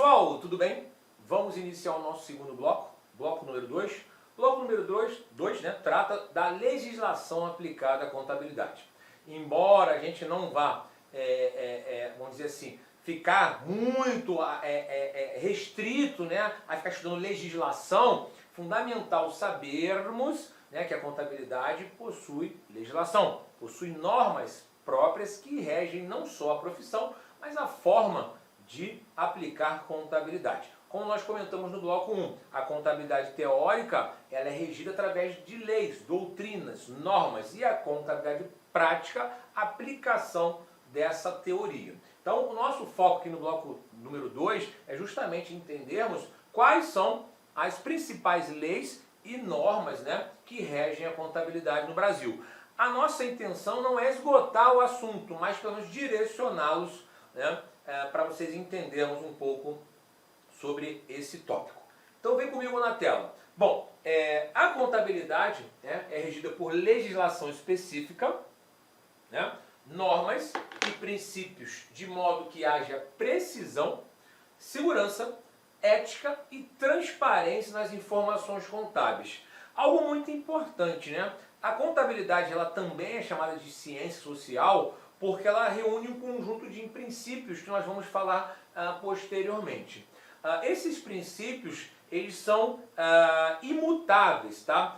pessoal, tudo bem? Vamos iniciar o nosso segundo bloco, bloco número 2. Bloco número 2, né, trata da legislação aplicada à contabilidade. Embora a gente não vá, vamos dizer assim, ficar muito restrito, né, a ficar estudando legislação, fundamental sabermos, né, que a contabilidade possui legislação, possui normas próprias que regem não só a profissão, mas a forma de aplicar contabilidade. Como nós comentamos no bloco 1, a contabilidade teórica ela é regida através de leis, doutrinas, normas, e a contabilidade prática, aplicação dessa teoria. Então, o nosso foco aqui no bloco número 2 é justamente entendermos quais são as principais leis e normas, né, que regem a contabilidade no Brasil. A nossa intenção não é esgotar o assunto, mas pelo menos direcioná-los, né, para vocês entendermos um pouco sobre esse tópico. Então vem comigo na tela. Bom, a contabilidade, né, é regida por legislação específica, né, normas e princípios de modo que haja precisão, segurança, ética e transparência nas informações contábeis. Algo muito importante, né? A contabilidade ela também é chamada de ciência social porque ela reúne um conjunto de princípios que nós vamos falar posteriormente. Esses princípios, eles são imutáveis, tá?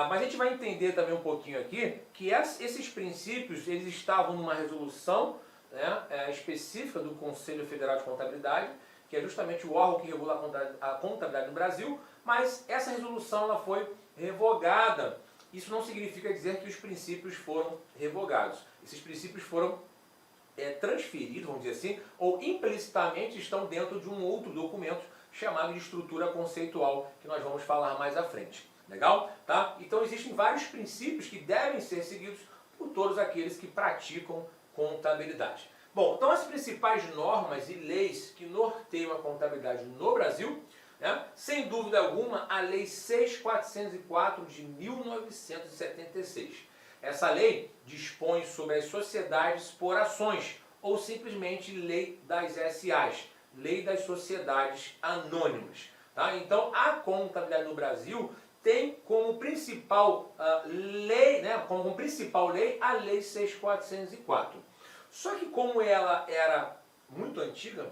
Mas a gente vai entender também um pouquinho aqui que esses princípios, eles estavam numa resolução, né, específica do Conselho Federal de Contabilidade, que é justamente o órgão que regula a contabilidade no Brasil, mas essa resolução ela foi revogada. Isso não significa dizer que os princípios foram revogados. Esses princípios foram transferidos, vamos dizer assim, ou implicitamente estão dentro de um outro documento chamado de estrutura conceitual, que nós vamos falar mais à frente. Legal? Tá? Então existem vários princípios que devem ser seguidos por todos aqueles que praticam contabilidade. Bom, então as principais normas e leis que norteiam a contabilidade no Brasil, né, sem dúvida alguma, a Lei 6.404 de 1976. Essa lei dispõe sobre as sociedades por ações, ou simplesmente Lei das SAs, Lei das Sociedades Anônimas. Tá? Então, a contabilidade no Brasil tem como principal lei, né, como principal lei, a Lei 6.404. Só que como ela era muito antiga,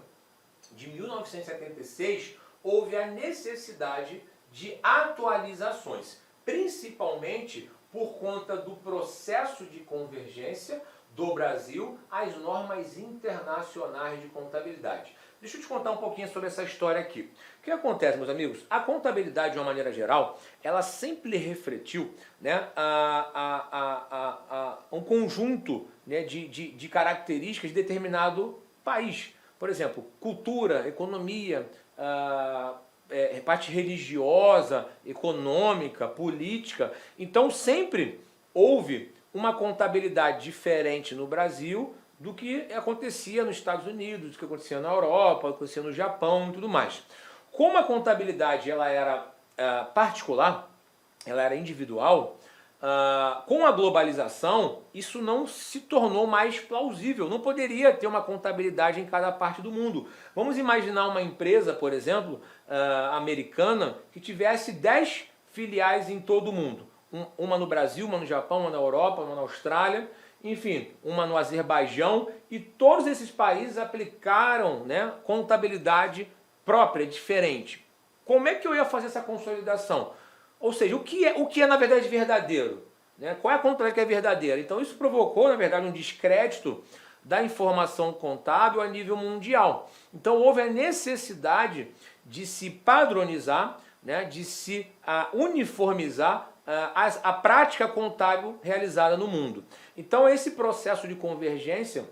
de 1976, houve a necessidade de atualizações, principalmente por conta do processo de convergência do Brasil às normas internacionais de contabilidade. Deixa eu te contar um pouquinho sobre essa história aqui. O que acontece, meus amigos? A contabilidade, de uma maneira geral, ela sempre refletiu, né, um conjunto, né, de características de determinado país. Por exemplo, cultura, economia, parte religiosa, econômica, política. Então sempre houve uma contabilidade diferente no Brasil do que acontecia nos Estados Unidos, do que acontecia na Europa, acontecia no Japão e tudo mais. Como a contabilidade ela era particular, ela era individual, com a globalização, isso não se tornou mais plausível. Não poderia ter uma contabilidade em cada parte do mundo. Vamos imaginar uma empresa, por exemplo, americana, que tivesse 10 filiais em todo o mundo. Uma no Brasil, uma no Japão, uma na Europa, uma na Austrália, enfim, uma no Azerbaijão. E todos esses países aplicaram, né, contabilidade própria, diferente. Como é que eu ia fazer essa consolidação? Ou seja, o que é na verdade verdadeiro? Né? Qual é a contabilidade que é verdadeira? Então isso provocou, na verdade, um descrédito da informação contábil a nível mundial. Então houve a necessidade de se padronizar, né, de se uniformizar a prática contábil realizada no mundo. Então esse processo de convergência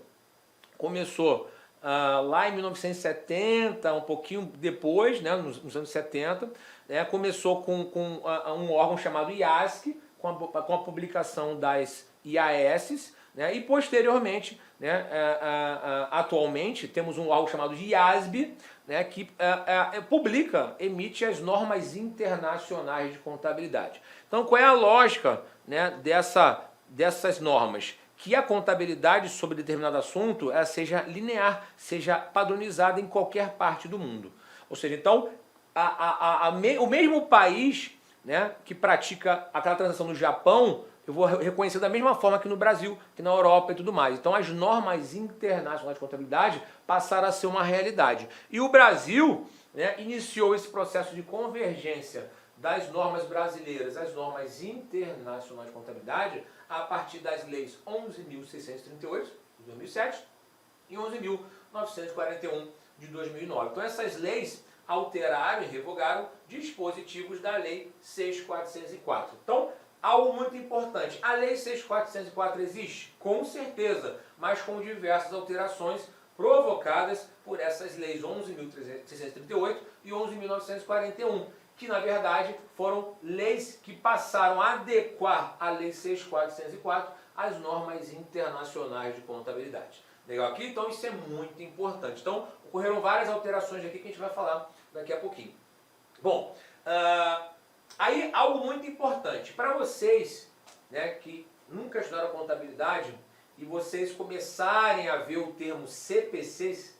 começou lá em 1970, um pouquinho depois, né, nos anos 70, né, começou com um órgão chamado IASC, com a publicação das IAS, né, e posteriormente, né, atualmente, temos um órgão chamado IASB, né, que emite as normas internacionais de contabilidade. Então, qual é a lógica, né, dessas normas? que a contabilidade sobre determinado assunto ela seja linear, seja padronizada em qualquer parte do mundo. Ou seja, então, o mesmo país, né, que pratica aquela transação no Japão, eu vou reconhecer da mesma forma que no Brasil, que na Europa e tudo mais. Então as normas internacionais de contabilidade passaram a ser uma realidade. E o Brasil, né, iniciou esse processo de convergência das normas brasileiras às normas internacionais de contabilidade a partir das leis 11.638 de 2007 e 11.941 de 2009. Então essas leis alteraram e revogaram dispositivos da Lei 6.404. Então, algo muito importante, a Lei 6.404 existe? Com certeza, mas com diversas alterações provocadas por essas leis 11.638 e 11.941, que na verdade foram leis que passaram a adequar a Lei 6.404 às normas internacionais de contabilidade. Legal aqui? Então isso é muito importante. Então ocorreram várias alterações aqui que a gente vai falar daqui a pouquinho. Bom, aí algo muito importante para vocês, né, que nunca estudaram contabilidade e vocês começarem a ver o termo CPCs,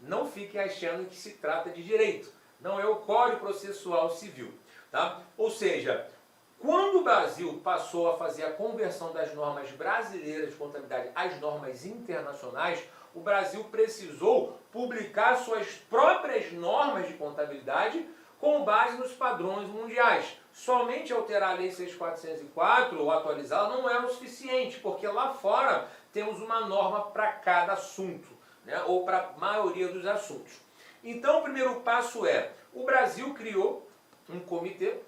não fiquem achando que se trata de direito. Não é o Código Processual Civil. Tá? Ou seja, quando o Brasil passou a fazer a conversão das normas brasileiras de contabilidade às normas internacionais, o Brasil precisou publicar suas próprias normas de contabilidade com base nos padrões mundiais. Somente alterar a Lei 6.404 ou atualizá-la não era o suficiente, porque lá fora temos uma norma para cada assunto, né? Ou para a maioria dos assuntos. Então o primeiro passo é, o Brasil criou um comitê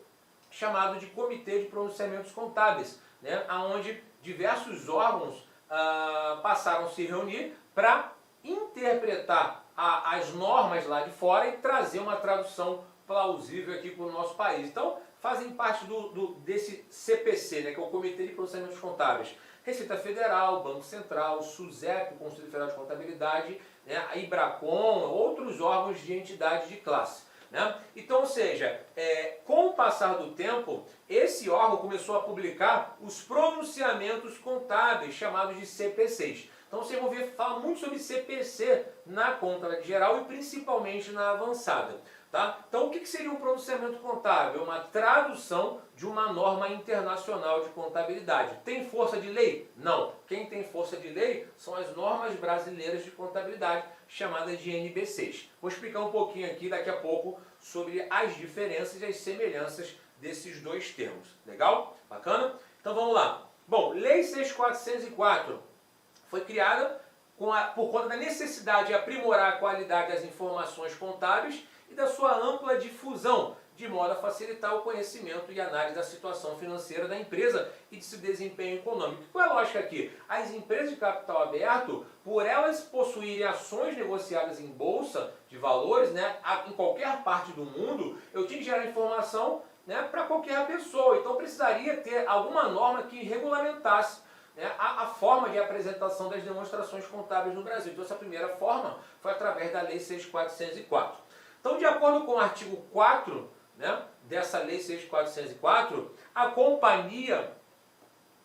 chamado de Comitê de Pronunciamentos Contábeis, né, onde diversos órgãos passaram a se reunir para interpretar as normas lá de fora e trazer uma tradução plausível aqui para o nosso país. Então, fazem parte desse CPC, né, que é o Comitê de Pronunciamentos Contábeis. Receita Federal, Banco Central, SUSEP, Conselho Federal de Contabilidade, né, a IBRACON, outros órgãos de entidade de classe. Né? Então, ou seja, com o passar do tempo, esse órgão começou a publicar os pronunciamentos contábeis, chamados de CPCs. Então vocês vão ver, fala muito sobre CPC na contabilidade geral e principalmente na avançada. Tá? Então o que seria um pronunciamento contábil? É uma tradução de uma norma internacional de contabilidade. Tem força de lei? Não. Quem tem força de lei são as normas brasileiras de contabilidade, chamadas de NBCs. Vou explicar um pouquinho aqui daqui a pouco sobre as diferenças e as semelhanças desses dois termos. Legal? Bacana? Então vamos lá. Bom, Lei 6.404 foi criada por conta da necessidade de aprimorar a qualidade das informações contábeis e da sua ampla difusão, de modo a facilitar o conhecimento e análise da situação financeira da empresa e de seu desempenho econômico. Qual é a lógica aqui? As empresas de capital aberto, por elas possuírem ações negociadas em bolsa de valores, né, em qualquer parte do mundo, eu tinha que gerar informação, né, para qualquer pessoa. Então precisaria ter alguma norma que regulamentasse, né, a forma de apresentação das demonstrações contábeis no Brasil. Então essa primeira forma foi através da Lei 6.404. Então, de acordo com o artigo 4, né, dessa Lei 6.404, a companhia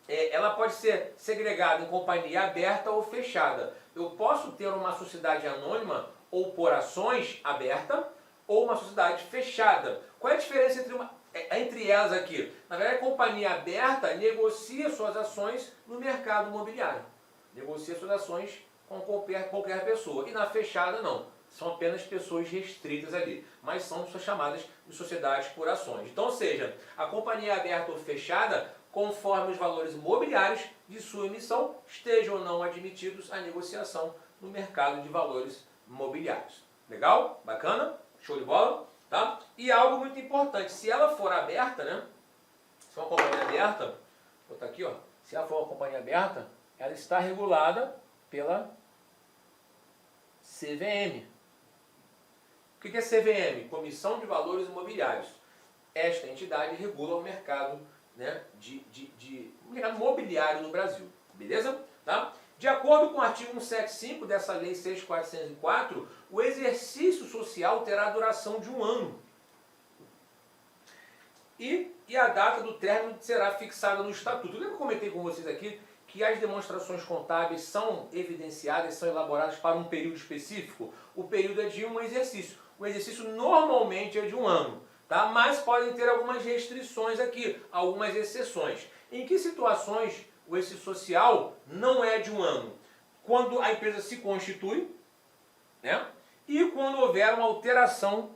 ela pode ser segregada em companhia aberta ou fechada. Eu posso ter uma sociedade anônima ou por ações aberta ou uma sociedade fechada. Qual é a diferença entre elas aqui? Na verdade, a companhia aberta negocia suas ações no mercado imobiliário. Negocia suas ações com qualquer pessoa. E na fechada, não. São apenas pessoas restritas ali, mas são chamadas de sociedades por ações. Então, ou seja, a companhia aberta ou fechada, conforme os valores imobiliários de sua emissão estejam ou não admitidos à negociação no mercado de valores imobiliários. Legal? Bacana? Show de bola? Tá? E algo muito importante, se ela for aberta, né? Se é uma companhia aberta, vou botar aqui, ó, se ela for uma companhia aberta, ela está regulada pela CVM. O que é CVM? Comissão de Valores Imobiliários. Esta entidade regula o mercado, né, mercado imobiliário no Brasil. Beleza? Tá? De acordo com o artigo 175 dessa Lei 6.404, o exercício social terá duração de 1 ano. E a data do término será fixada no Estatuto. Lembra que eu comentei com vocês aqui que as demonstrações contábeis são evidenciadas, são elaboradas para um período específico? O período é de um exercício. O exercício normalmente é de um ano, tá? Mas podem ter algumas restrições aqui, algumas exceções. Em que situações o exercício social não é de um ano? Quando a empresa se constitui, né? E quando houver uma alteração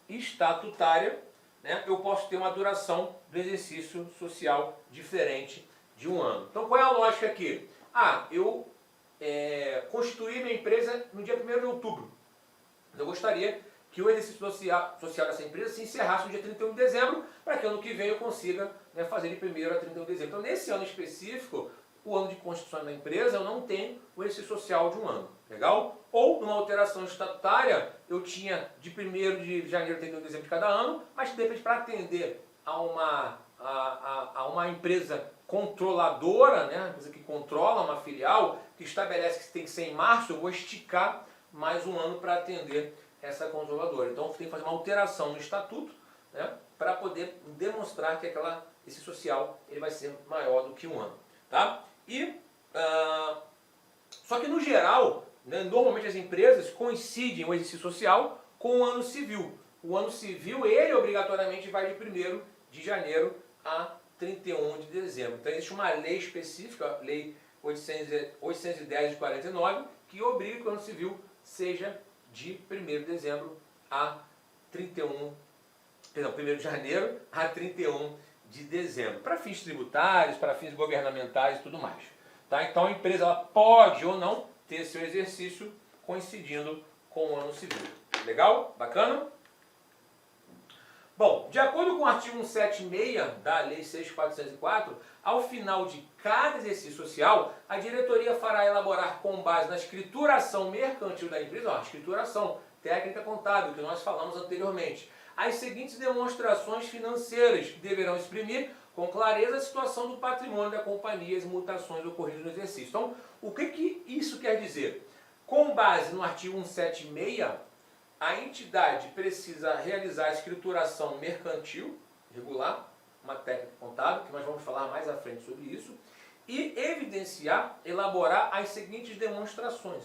estatutária, né? Eu posso ter uma duração do exercício social diferente de um ano. Então qual é a lógica aqui? Eu constituí minha empresa no dia 1º de outubro. Eu gostaria que o exercício social dessa empresa se encerrasse no dia 31 de dezembro, para que ano que vem eu consiga, né, fazer de 1º a 31 de dezembro. Então nesse ano específico, o ano de constituição da empresa, eu não tenho o exercício social de um ano. Legal? Ou numa alteração estatutária, eu tinha de 1º de janeiro a 31 de dezembro de cada ano, mas de repente para atender a uma empresa controladora, né, uma empresa que controla uma filial, que estabelece que tem que ser em março, eu vou esticar mais um ano para atender essa controladora. Então tem que fazer uma alteração no estatuto, né, para poder demonstrar que esse social ele vai ser maior do que um ano. Tá? Só que no geral, né, normalmente as empresas coincidem o exercício social com o ano civil. O ano civil, ele obrigatoriamente vai de 1º de janeiro a 31 de dezembro. Então existe uma lei específica, a Lei 810 de 49, que obriga que o ano civil seja de 1º de dezembro a 1º de janeiro a 31 de dezembro, para fins tributários, para fins governamentais e tudo mais. Tá? Então a empresa ela pode ou não ter seu exercício coincidindo com o ano civil. Legal? Bacana? Bom, de acordo com o artigo 176 da Lei 6.404, ao final de cada exercício social, a diretoria fará elaborar com base na escrituração mercantil da empresa, a escrituração técnica contábil que nós falamos anteriormente, as seguintes demonstrações financeiras que deverão exprimir com clareza a situação do patrimônio da companhia e as mutações ocorridas no exercício. Então, o que isso quer dizer? Com base no artigo 176, a entidade precisa realizar a escrituração mercantil regular, uma técnica contábil, que nós vamos falar mais à frente sobre isso, e evidenciar, elaborar as seguintes demonstrações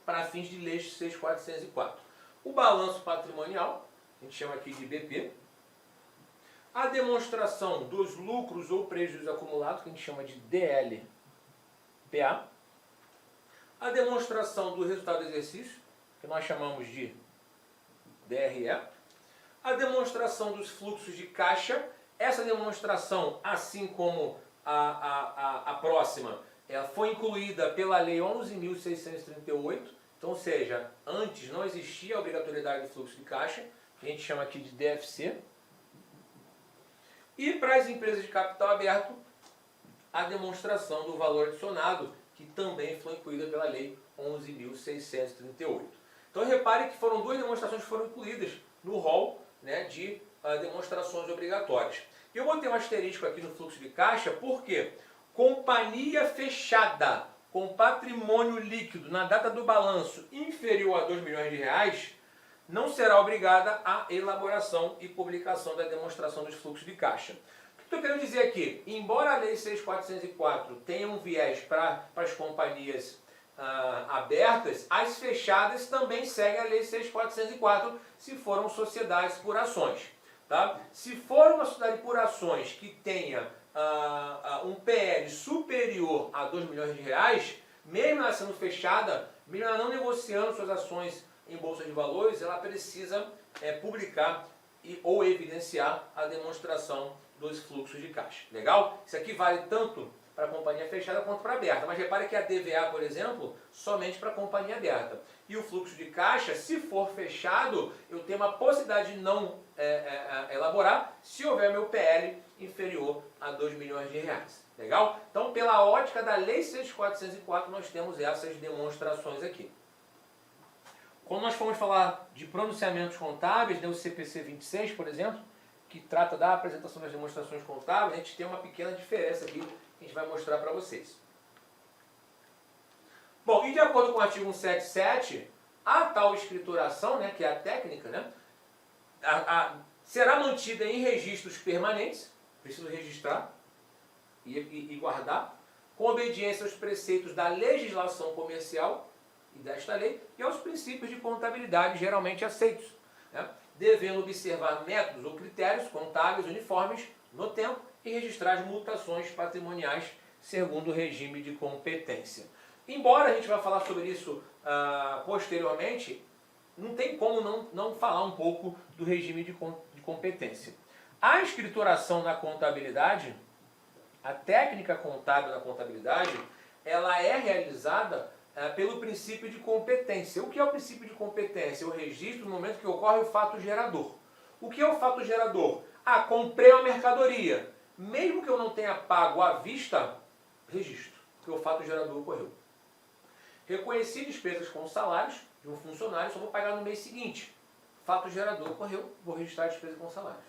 para fins de Lei 6.404. O balanço patrimonial, a gente chama aqui de BP, a demonstração dos lucros ou prejuízos acumulados, que a gente chama de DLPA, a demonstração do resultado do exercício, que nós chamamos de DRE, a demonstração dos fluxos de caixa. Essa demonstração, assim como a próxima, ela foi incluída pela Lei 11.638, então, ou seja, antes não existia a obrigatoriedade de fluxo de caixa, que a gente chama aqui de DFC. E para as empresas de capital aberto, a demonstração do valor adicionado, que também foi incluída pela Lei 11.638. Então repare que foram duas demonstrações que foram incluídas no rol, né, de demonstrações obrigatórias. Eu botei um asterisco aqui no fluxo de caixa porque companhia fechada com patrimônio líquido na data do balanço inferior a R$ 2 milhões não será obrigada à elaboração e publicação da demonstração dos fluxos de caixa. O que estou querendo dizer aqui? Embora a Lei 6.404 tenha um viés para as companhias abertas, as fechadas também seguem a Lei 6.404 se foram sociedades por ações. Tá? Se for uma sociedade por ações que tenha um PL superior a R$ 2 milhões, mesmo ela sendo fechada, mesmo ela não negociando suas ações em bolsa de valores, ela precisa publicar ou evidenciar a demonstração dos fluxos de caixa. Legal? Isso aqui vale tanto para a companhia fechada quanto para a aberta. Mas repare que a DVA, por exemplo, somente para a companhia aberta. E o fluxo de caixa, se for fechado, eu tenho uma possibilidade de não elaborar se houver meu PL inferior a R$ 2 milhões. Legal? Então, pela ótica da Lei 6.404, nós temos essas demonstrações aqui. Quando nós formos falar de pronunciamentos contábeis, né, o CPC 26, por exemplo, que trata da apresentação das demonstrações contábeis, a gente tem uma pequena diferença aqui que a gente vai mostrar para vocês. Bom, e de acordo com o artigo 177, a tal escrituração, né, que é a técnica, né, será mantida em registros permanentes, preciso registrar e guardar, com obediência aos preceitos da legislação comercial e desta lei e aos princípios de contabilidade geralmente aceitos, né? Devendo observar métodos ou critérios contábeis uniformes no tempo e registrar as mutações patrimoniais segundo o regime de competência. Embora a gente vá falar sobre isso posteriormente, não tem como não falar um pouco do regime de competência. A escrituração na contabilidade, a técnica contábil na contabilidade, ela é realizada pelo princípio de competência. O que é o princípio de competência? O registro no momento que ocorre o fato gerador. O que é o fato gerador? Comprei uma mercadoria. Mesmo que eu não tenha pago à vista, registro, porque o fato gerador ocorreu. Reconheci despesas com salários de um funcionário, só vou pagar no mês seguinte. Fato gerador ocorreu, vou registrar a despesa com salários.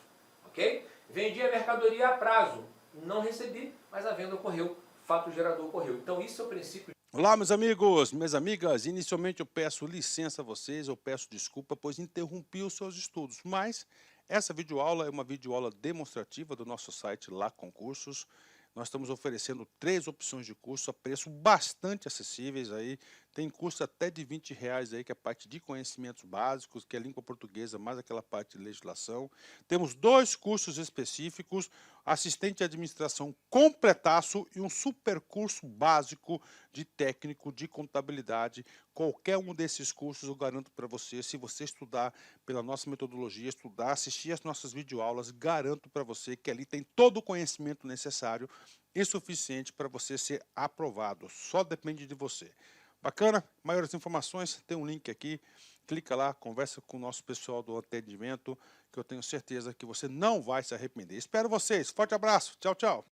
Ok? Vendi a mercadoria a prazo. Não recebi, mas a venda ocorreu, fato gerador ocorreu. Então isso é o princípio. Olá, meus amigos, minhas amigas. Inicialmente eu peço licença a vocês, eu peço desculpa, pois interrompi os seus estudos. Mas essa videoaula é uma videoaula demonstrativa do nosso site Lá Concursos. Nós estamos oferecendo 3 opções de curso a preço bastante acessíveis aí. Tem curso até de R$20 aí, que é a parte de conhecimentos básicos, que é língua portuguesa, mais aquela parte de legislação. Temos 2 cursos específicos, assistente de administração completaço e um super curso básico de técnico de contabilidade. Qualquer um desses cursos eu garanto para você, se você estudar pela nossa metodologia, estudar, assistir as nossas videoaulas, garanto para você que ali tem todo o conhecimento necessário e suficiente para você ser aprovado. Só depende de você. Bacana? Maiores informações, tem um link aqui. Clica lá, conversa com o nosso pessoal do atendimento, que eu tenho certeza que você não vai se arrepender. Espero vocês. Forte abraço. Tchau, tchau.